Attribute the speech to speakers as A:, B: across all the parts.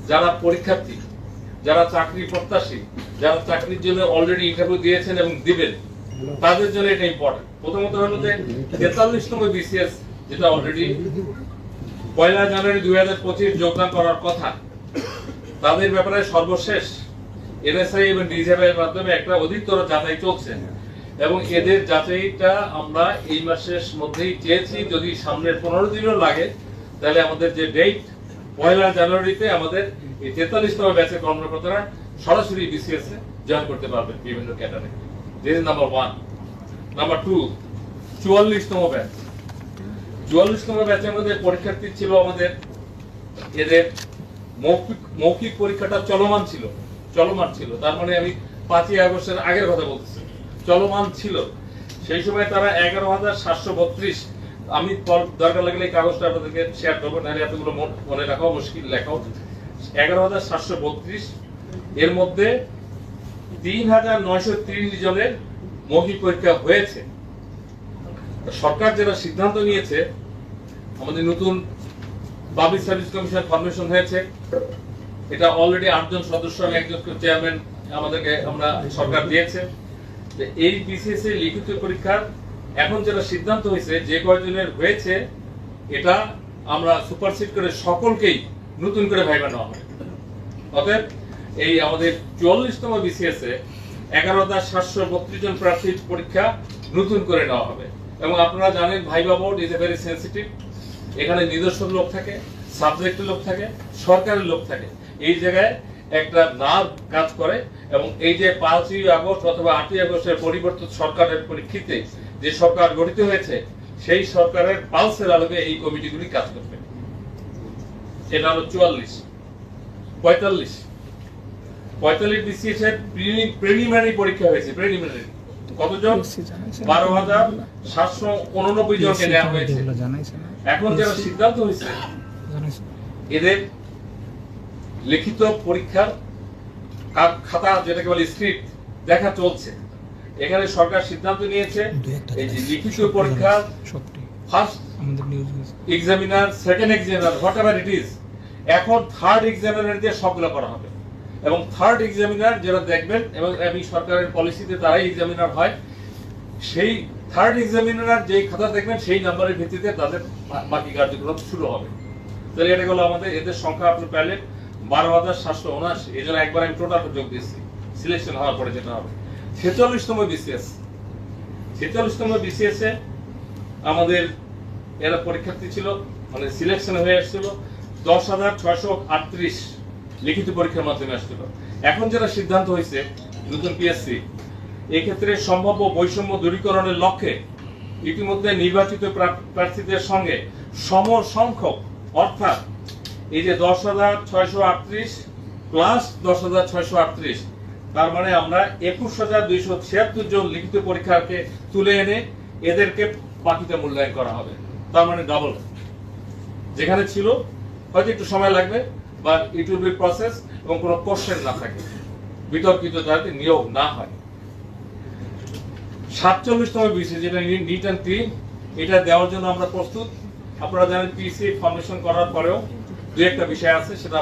A: যারা পরীক্ষার্থী, যারা চাকরি প্রত্যাশী, যারা চাকরির জন্য অলরেডি ইন্টারভিউ দিয়েছেন এবং দিবেন, তাদের জন্য এটা ইম্পর্টেন্ট। প্রথমত হলো যে 43তম বিসিএস যেটা অলরেডি 1 জানুয়ারি 2025 যোগদান করার কথা, তাদের ব্যাপারে সর্বশেষ এনএসআই এবং ডিজিএফআই এর মাধ্যমে একটা অধিকতর যাচাই চলছে এবং এদের যাচাইটা আমরা এই মাসের মধ্যেই চেয়েছি। যদি সামনের 15 দিনও লাগে তাহলে আমাদের যে ডেট 1 জানুয়ারিতে আমাদের এই 43তম ব্যাচের কর্মকর্তারা সরাসরি বিসিএস এ জয়েন করতে পারবেন বিভিন্ন ক্যাডারে। This is number 1। নাম্বার 2, 44তম ব্যাচ। 44তম ব্যাচের মধ্যে পরীক্ষার্থী ছিল আমাদের, এদের মৌখিক পরীক্ষাটা চলমান ছিল। তার মানে আমি 5ই আগস্টের আগের কথা বলতেছি, চলমান ছিল। সেই সময় তারা 11,732, আমি দরকার লাগলে এই কাগজটা আপনাদেরকে শেয়ার করবো, নাহলে এতগুলো মনে রাখাও মুশকিল, লেখাও। 11,732 এর মধ্যে 3,930 জনের মৌখিক পরীক্ষা হয়েছে। সরকার যেটা সিদ্ধান্ত নিয়েছে, আমাদের নতুন পাবলিক সার্ভিস কমিশন ফরমেশন হয়েছে, এটা অলরেডি 8 জন সদস্য এবং একজন চেয়ারম্যান আমাদেরকে সরকার দিয়েছে। এই বিসিএস এর লিখিত পরীক্ষার এখন যেটা সিদ্ধান্ত হয়েছে, যে কয়জনের হয়েছে এটা আমরা সুপারসিড করে সকলকেই নতুন করে ভাইবা নেওয়া হবে। অতএব এই আমাদের 44তম বিসিএস এ 11,732 জন প্রার্থীর পরীক্ষা নতুন করে নেওয়া হবে। এবং আপনারা জানেন viva board is a very sensitive. এখানে নিদর্শন লোক থাকে, সাবজেক্টের লোক থাকে, সরকারের লোক থাকে। এই জায়গায় একটা নার্ভ কাজ করে এবং এই যে 5ই আগস্ট অথবা 8ই আগস্টের পরিবর্তিত সরকারের পরিপ্রেক্ষিতে যে সরকার গঠিত হয়েছে, সেই সরকারের পালসের আলোকে এই কমিটিগুলি কাজ করবে। এটা হলো 44। 45 বিসিএস এর প্রিলিমিনারি পরীক্ষা হয়েছে। প্রিলিমিনারি কতজন? 12,789 জনকে নেওয়া হয়েছে। এখন যারা সিদ্ধান্ত হয়েছে, এদের লিখিত পরীক্ষার খাতা যেটাকে বলে স্ক্রিপ্ট দেখা চলছে। এখানে সরকার সিদ্ধান্ত নিয়েছে এই যে লিখিত পরীক্ষা first examiner, second examiner, what ever it is, এখন থার্ড এক্সামিনার দিয়ে সবগুলো করা হবে। এবং থার্ড এক্সামিনার যারা দেখবেন, এবং আমি সরকারের পলিসিতে তারাই এক্সামিনার হয়, সেই থার্ড এক্সামিনার যেই খাতা দেখবেন সেই নাম্বারের ভিত্তিতে তাদের বাকি কার্যক্রম শুরু হবে। তাহলে এটা হলো আমাদের, এদের সংখ্যা আপনি পেলেন 12,779। এই জন্য একবার আমি টোটাল যোগ দিচ্ছি সিলেকশন হওয়ার পরে যেটা হবে। 46তম বিসিএস এ আমাদের এরা পরীক্ষার্থী ছিল, মানে সিলেকশন হয়ে আসছিল 10,638 লিখিত পরীক্ষার মাধ্যমে আসছিল। এখন যেটা সিদ্ধান্ত হয়েছে নতুন পিএসসি, এই ক্ষেত্রে সম্ভাব্য বৈষম্য দূরীকরণের লক্ষ্যে ইতিমধ্যে নির্বাচিত প্রার্থীদের সঙ্গে সম সংখ্যক, অর্থাৎ এই যে 10,638 প্লাস 10,638, তার মানে আমরা 21,276 জন লিখিত পরীক্ষাকে তুলে এনে এদেরকে বাকিতে মূল্যায়ন করা হবে। তার মানে ডাবল। যেখানে ছিল হয়তো একটু সময় লাগবে, বা ইট উইল বি প্রসেস, এবং কোনো কোশ্চেন না থাকে, বিতর্কিত যাতে নিয়োগ না হয়। 47তম বিসিএস যেটা নিট অ্যান্ড ক্লিন, এটা দেওয়ার জন্য আমরা প্রস্তুত। আপনারা জানেন পিসি ফর্মেশন করার পরেও দুই একটা বিষয় আছে, সেটা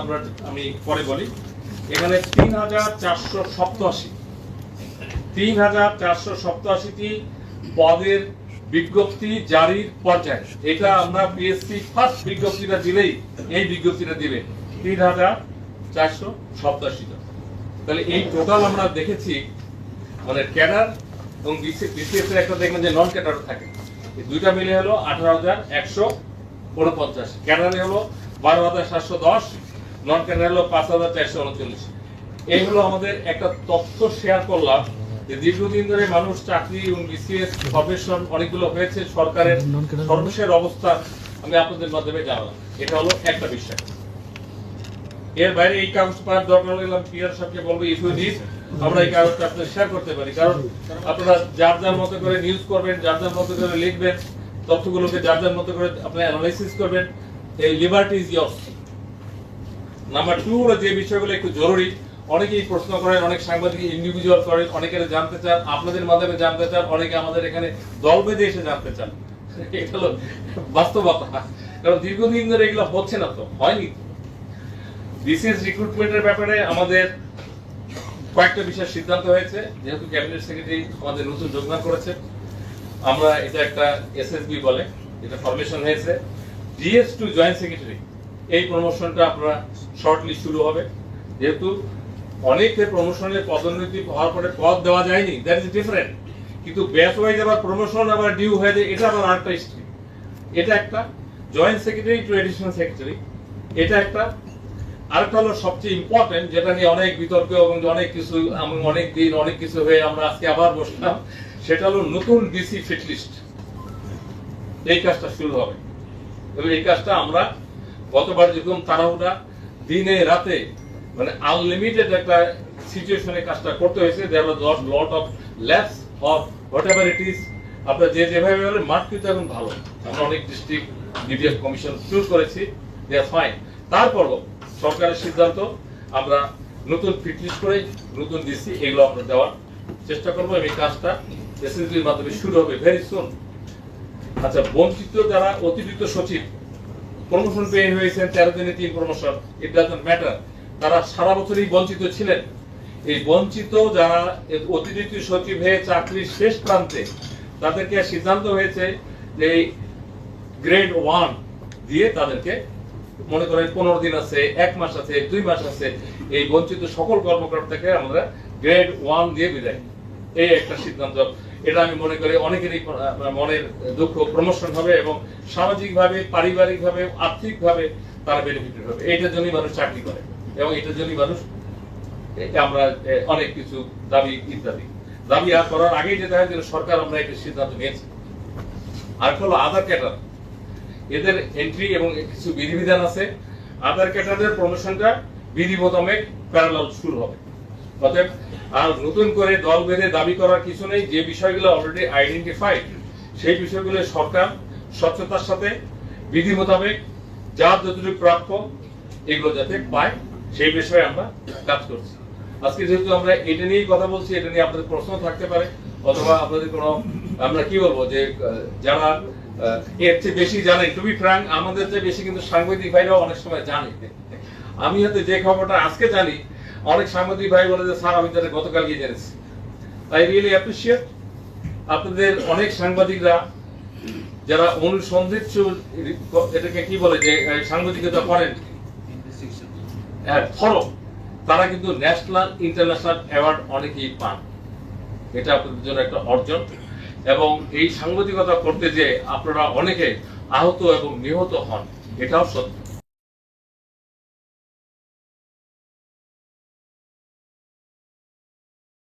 A: আমি পরে বলি। এখানে 3,487টি পদের বিজ্ঞপ্তি জারির পর্যায়ে। এটা আমরা পিএসসি ফার্স্ট বিজ্ঞপ্তিটা দিলেই এই বিজ্ঞপ্তিটা দিবে 3,487 জন। তাহলে এই টোটাল আমরা দেখেছি, মানে ক্যাডার এবং বিসিএস এর একটা দেখবেন যে নন ক্যাডার থাকে, এই দুইটা মিলে হলো 18,149। ক্যাডারে হলো 12,710, নন ক্যাডার হলো 5,439। এই হলো আমাদের একটা তথ্য শেয়ার করলাম যে দীর্ঘদিন ধরে মানুষ চাকরি এবং বিসিএস ফরমেশন অনেকগুলো হয়েছে, সরকারের সর্বশেষ অবস্থা আমি আপনাদের মাধ্যমে জানালাম। এটা হলো একটা বিষয়। এর বাইরে এই কাগজ পাওয়ার দরকার হলে পিআর সাহেবকে বলবো, ইফ ইউ নিড আমরা এই কাগজটা আপনাদের শেয়ার করতে পারি, কারণ আপনারা যার যার মতো করে নিউজ করবেন, যার যার মতো করে লিখবেন, তথ্যগুলোকে যার যার মতো করে আপনি অ্যানালাইসিস করবেন। এই লিবার্টি ইজ ইয়ার্স। নাম্বার 2 হলো যে বিষয়গুলো একটু জরুরি, অনেকেই প্রশ্ন করেন, অনেক সাংবাদিক ইন্ডিভিজুয়াল করেন, অনেকে জানতে চান, আপনাদের মাধ্যমে জানতে চান, অনেকে আমাদের এখানে দল বেঁধে এসে জানতে চান। এটা হলো বাস্তবতা, কারণ দীর্ঘদিন ধরে এগুলো হচ্ছে না, তো হয়নি। বিসিএস রিক্রুটমেন্টের ব্যাপারে আমাদের কয়েকটা বিষয় সিদ্ধান্ত হয়েছে। যেহেতু ক্যাবিনেট সেক্রেটারি আমাদের নতুন যোগদান করেছে, আমরা এটা একটা এসএসবি বলে এটা ফরমেশন হয়েছে। ডিএস টু জয়েন্ট সেক্রেটারি এই প্রমোশনটা আপনারা শর্টলি শুরু হবে। যেহেতু অনেকের প্রমোশনের পদোন্নতি হওয়ার পরে পদ দেওয়া যায়নি, দ্যাট ইজ ডিফারেন্ট, কিন্তু ব্যাচ ওয়াইজ আবার প্রমোশন আবার ডিউ হয়ে যায়, এটা আবার আরেকটা স্ট্রিম। এটা একটা joint secretary to additional secretary, এটা একটা। আরেকটা হলো সবচেয়ে ইম্পর্টেন্ট, যেটা নিয়ে অনেক বিতর্ক এবং অনেক কিছু অনেক দিন অনেক কিছু হয়ে আমরা আজকে আবার বসলাম, সেটা হলো নতুন ডিসি ফিট লিস্ট। এই কাজটা শুরু হবে এবং এই কাজটা আমরা গতবার যেরকম তাড়াহুড়া দিনে রাতে মানে আনলিমিটেড একটা সিচুয়েশনে কাজটা করতে হয়েছে। There was lot of labs or whatever it is. আপনারা যেভাবে বলেন মাঠ কিন্তু এখন ভালো, আমরা অনেক ডিস্ট্রিক্ট ডিডিএফ কমিশন চুজ করেছি, দে আর ফাইন। তারপরও সরকারের সিদ্ধান্ত আমরা নতুন ফিটলিস্ট করে নতুন ডিসি এগুলো আমরা দেওয়ার চেষ্টা করবো এবং এই কাজটা এসএসবির মাধ্যমে শুরু হবে ভেরি সুন। আচ্ছা, বঞ্চিত যারা অতিরিক্ত সচিব প্রমোশন পেয়ে হয়েছেন 13 দিনে 3 প্রমোশন, ইট ডাজন্ট ম্যাটার, তারা সারা বছরই বঞ্চিত ছিলেন। এই বঞ্চিত যারা অতিরিক্ত সচিব হয়ে চাকরির শেষ প্রান্তে, তাদেরকে সিদ্ধান্ত হয়েছে যে গ্রেড 1 দিয়ে তাদেরকে মনে করেন 15 দিন আছে, 1 মাস আছে, 2 মাস আছে, এই বঞ্চিত সকল কর্মকর্তাকে আমরা গ্রেড 1 দিয়ে বিদায়। এই একটা সিদ্ধান্ত, এটা আমি মনে করি অনেকেরই মনের দুঃখ, প্রমোশন হবে এবং সামাজিকভাবে, পারিবারিকভাবে, আর্থিকভাবে তারা বেনিফিটেড হবে। এইটার জন্যই মানুষ চাকরি করে এবং এটার জন্যই মানুষ আমরা অনেক কিছু দাবি ইত্যাদি দাবি আর করার আগেই যেটা হয় যে সরকার আমরা একটা সিদ্ধান্ত নিয়েছি। আর হলো আধার ক্যাডার, এদের এন্ট্রি এবং কিছু বিধিবিধান আছে। আধার ক্যাডারের প্রমোশনটা বিধি মোতাবেক প্যারালাল শুরু হবে। অতএব আর নতুন করে দল বেঁধে দাবি করার কিছু নেই। যে বিষয়গুলো অলরেডি আইডেন্টিফাইড, সেই বিষয়গুলো সরকার স্বচ্ছতার সাথে বিধি মোতাবেক যার যতটুকু প্রাপ্য এগুলো যাতে পায়, সেই বিষয়ে আমরা কাজ করছি। আজকে যেহেতু আমরা এটা নিয়েই কথা বলছি, এটা নিয়ে আপনাদের প্রশ্ন থাকতে পারে, অথবা আপনাদের কোনো আমরা কি বলবো যে যারা এর চেয়ে বেশি জানে, টু বি ফ্র্যাঙ্ক আমাদের চেয়ে বেশি কিন্তু সাংবাদিক ভাইরাও অনেক সময় জানে। আমি হয়তো যে খবরটা আজকে জানি, অনেক সাংবাদিক ভাই বলে যে স্যার আমি তাহলে গতকাল গিয়ে জেনেছি। আই রিয়েলি অ্যাপ্রিসিয়েট আপনাদের অনেক সাংবাদিকরা যারা অনুসন্ধিৎস, এটাকে কি বলে যে সাংবাদিকতা করেন ফরম, তারা কিন্তু ন্যাশনাল ইন্টারন্যাশনাল অ্যাওয়ার্ড অনেকেই পান। এটা আপনাদের জন্য একটা অর্জন এবং এই সাংবাদিকতা করতে যে আপনারা অনেকে আহত এবং নিহত হন, এটাও সত্য।